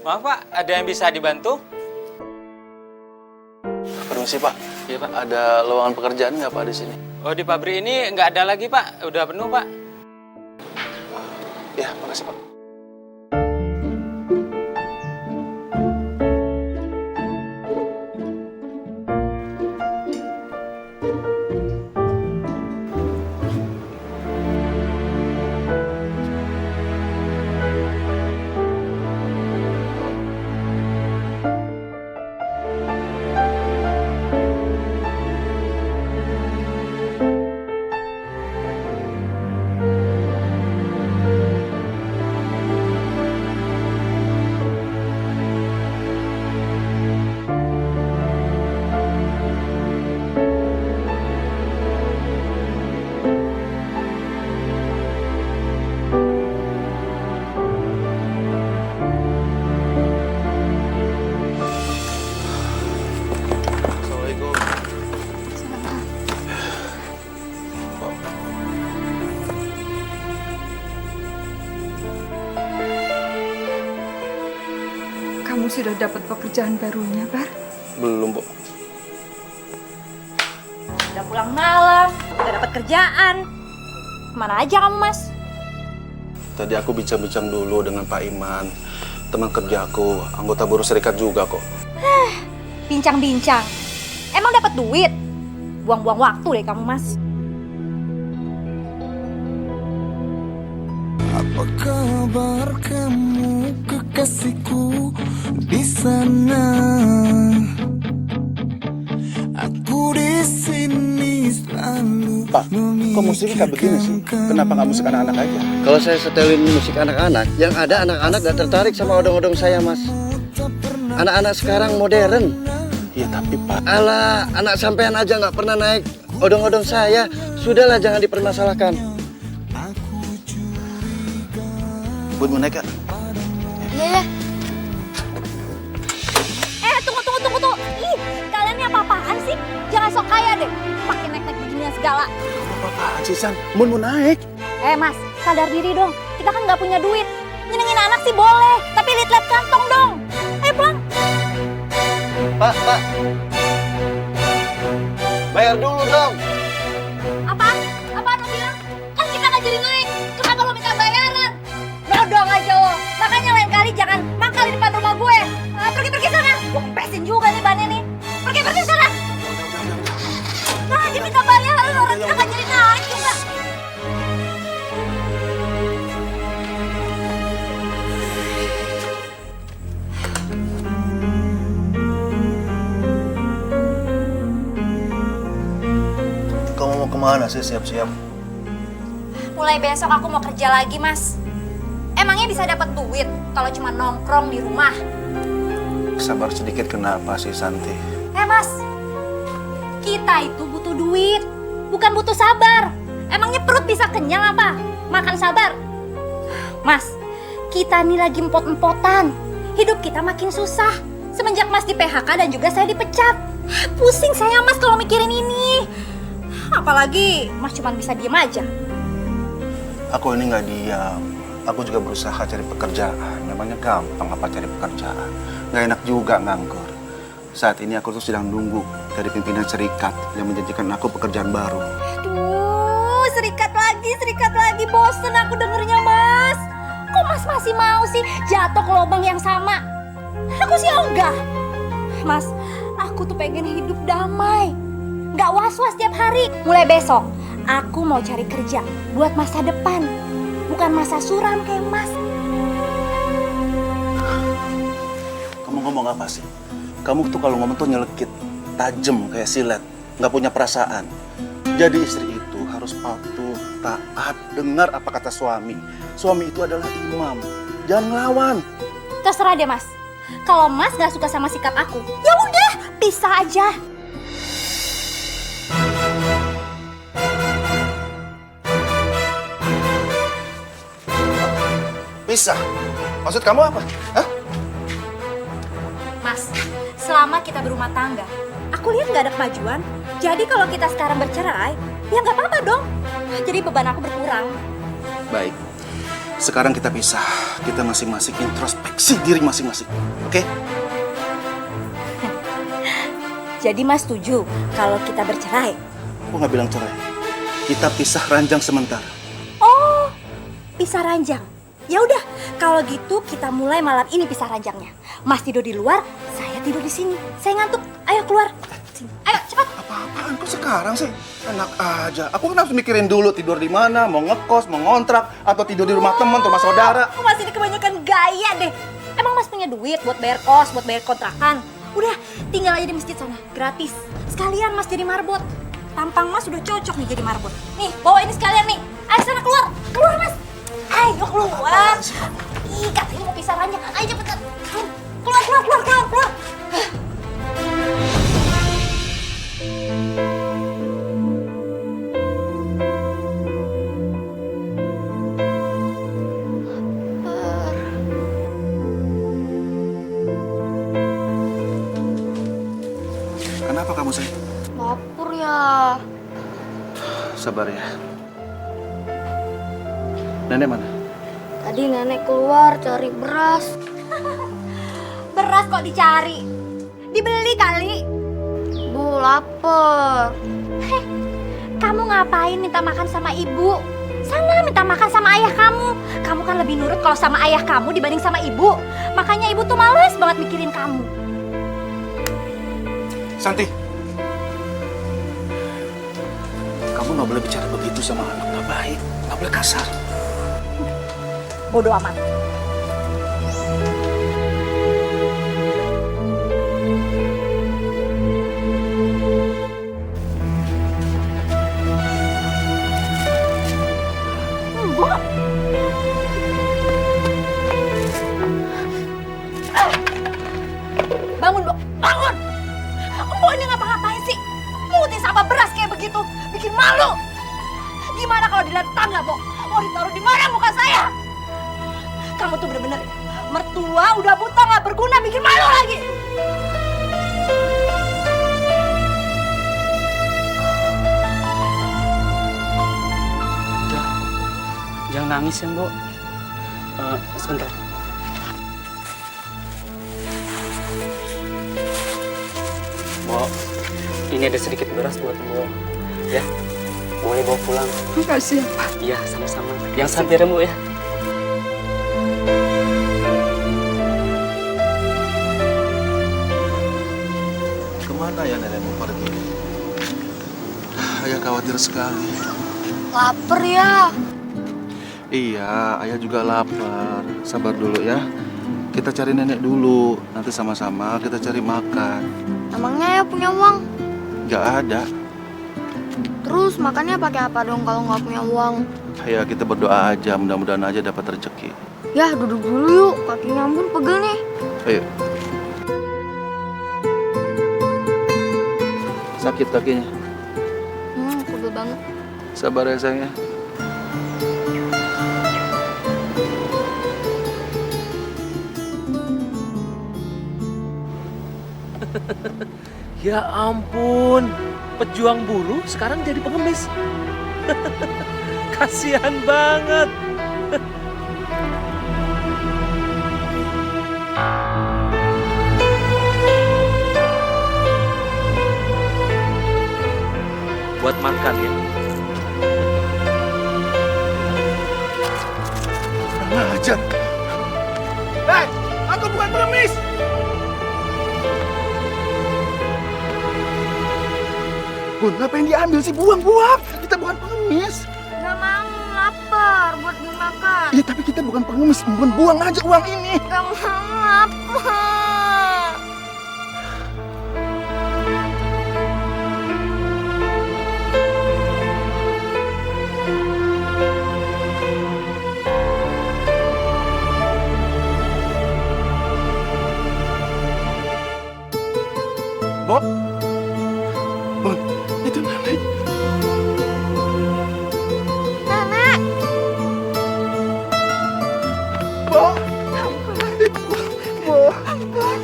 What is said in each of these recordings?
Maaf Pak, ada yang bisa dibantu? Permisi Pak. Iya Pak. Ada lowongan pekerjaan nggak Pak di sini? Oh di pabrik ini nggak ada lagi Pak, udah penuh Pak. Ya, makasih Pak. Assalamualaikum. Kamu sudah dapat pekerjaan barunya, Bar? Belum, Bu. Udah pulang malam, udah dapat kerjaan. Kemana aja kamu, Mas? Tadi aku bincang-bincang dulu dengan Pak Iman, teman kerjaku, anggota buruh serikat juga kok. Bincang-bincang. Emang dapat duit? Buang-buang waktu deh kamu, Mas. Apa kabar kamu kekasihku di sana? Aku di sini selalu. Pak, kok musiknya kayak begini sih? Kenapa nggak musik anak-anak aja? Kalau saya setelin musik anak-anak, yang ada anak-anak gak tertarik sama odong-odong saya, Mas. Anak-anak sekarang modern. Iya tapi Pak, Alah, anak sampean aja nggak pernah naik odong-odong saya. Sudahlah, jangan dipermasalahkan. Bun mau naik gak? Iya. Tunggu. Ih, kalian ini apa-apaan sih? Jangan sok kaya deh. Pakai naik-naik beginian segala. Apa-apaan sih San? Bun mau naik. Mas, sadar diri dong. Kita kan nggak punya duit. Nyenengin anak sih boleh, tapi lihat-lihat kantong dong. Ayo pulang. Pak. Bayar dulu dong. Apaan lo bilang? Kan kita nggak jadi naik. Kenapa lo minta bayaran? Nodong aja lo. Makanya lain kali jangan mangkal di depan rumah gue. Pergi sana. Gue kempesin juga nih bannya nih. Pergi sana. Nah, dia minta bayaran. Orang kita nggak jadi naik juga. Kamu mau kemana sih siap-siap? Mulai besok aku mau kerja lagi, Mas. Emangnya bisa dapat duit kalau cuma nongkrong di rumah? Sabar sedikit kenapa sih Santi? Mas, kita itu butuh duit, bukan butuh sabar. Emangnya perut bisa kenyang apa? Makan sabar. Mas, kita nih lagi empot-empotan. Hidup kita makin susah. Semenjak Mas di PHK dan juga saya dipecat. Pusing saya, Mas, kalau mikirin ini. Apalagi Mas cuma bisa diem aja. Aku ini nggak diam. Aku juga berusaha cari pekerjaan. Memangnya gampang apa cari pekerjaan? Nggak enak juga nganggur. Saat ini aku tuh sedang nunggu dari pimpinan serikat yang menjanjikan aku pekerjaan baru. Aduh, serikat lagi. Bosen aku dengernya, Mas. Kok Mas masih mau sih jatuh ke lubang yang sama? Aku sih ogah. Mas, aku tuh pengen hidup damai. Gak was-was tiap hari. Mulai besok, aku mau cari kerja buat masa depan. Bukan masa suram kayak Mas. Kamu ngomong apa sih? Kamu tuh kalau ngomong tuh nyelekit, tajam kayak silet, nggak punya perasaan. Jadi istri itu harus patuh, taat, dengar apa kata suami. Suami itu adalah imam, jangan ngelawan. Terserah deh, Mas. Kalau Mas gak suka sama sikap aku, ya udah, pisah aja. Pisah? Maksud kamu apa? Hah? Mas, selama kita berumah tangga, aku lihat gak ada kemajuan. Jadi kalau kita sekarang bercerai, ya gak apa-apa dong. Jadi beban aku berkurang. Baik. Sekarang kita pisah. Kita masing-masing introspeksi diri masing-masing. Oke? Jadi Mas setuju kalau kita bercerai? Aku nggak bilang cerai. Kita pisah ranjang sementara. Oh, pisah ranjang. Ya udah, kalau gitu kita mulai malam ini pisah ranjangnya. Mas tidur di luar, saya tidur di sini. Saya ngantuk. Ayo keluar. Sini. Ayo cepat. Apa-apaan kok sekarang sih? Enak aja. Aku kan harus mikirin dulu tidur di mana, mau ngekos, mau ngontrak, atau tidur di rumah teman, rumah saudara. Mas ini kebanyakan gaya deh. Emang Mas punya duit buat bayar kos, buat bayar kontrakan? Udah, tinggal aja di masjid sana, gratis. Sekalian Mas jadi marbot. Tampang Mas udah cocok nih jadi marbot. Nih, bawa ini sekalian nih. Ayo sana keluar. Keluar Mas. Ayo keluar. Ih, katanya mau pisah ranjang. Ayo cepetan. Keluar, keluar, keluar, keluar, keluar. Kenapa kamu, sayang? Lapar ya. Sabar ya. Nenek mana? Tadi nenek keluar cari beras. Beras kok dicari? Dibeli kali. Bu, lapar. Heh, kamu ngapain minta makan sama ibu? Sana minta makan sama ayah kamu. Kamu kan lebih nurut kalau sama ayah kamu dibanding sama ibu. Makanya ibu tuh males banget mikirin kamu. Santi. Kamu nggak boleh bicara begitu sama anak, nggak baik. Nggak boleh kasar. Bodoh amat. Bangun, Bo. Bangun! Bo ini ngapa-ngapain sih? Mungutin sampah beras kayak begitu. Bikin malu. Gimana kalau dilihat tangga, Bo? Mau ditaruh di mana muka saya? Kamu tuh bener-bener mertua udah buta nggak berguna, bikin malu lagi. Jangan nangis ya, Mbok. Sebentar. Mbok, ini ada sedikit beras buat Mbok. Ya, boleh bawa pulang. Makasih ya, Pak. Iya, sama-sama. Yang sabar ya, Mbok ya. Kemana ya nenek mau pergi? Ayah khawatir sekali. Lapar ya. Iya, ayah juga lapar. Sabar dulu ya. Kita cari nenek dulu. Nanti sama-sama kita cari makan. Emangnya ya punya uang? Gak ada. Terus makannya pakai apa dong kalau nggak punya uang? Ya kita berdoa aja, mudah-mudahan aja dapat rezeki. Ya duduk dulu yuk, kakinya ampun pegel nih. Ayo. Sakit kakinya. Pegel banget. Sabar ya sayang ya. Ya ampun, pejuang buruh sekarang jadi pengemis. Kasihan banget. Buat makan ya. Kurang ajar. Hei, aku bukan pengemis. Bun, ngapain diambil sih? Buang-buang. Kita bukan pengemis. Gak mau, lapar buat dimakan. Iya, tapi kita bukan pengemis. Buang aja uang ini. Gak mau, lapar. Bo. Bun, itu nenek. Nenek. Bo. Bo.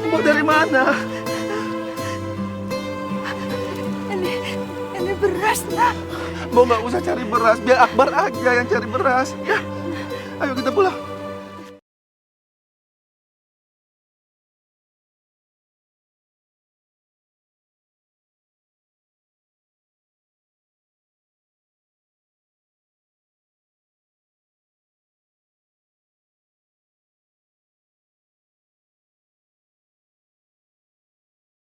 Bo dari mana? Ini beras, Nak. Bo nggak usah cari beras, biar Akbar aja yang cari beras. Ya. Ayo kita pulang.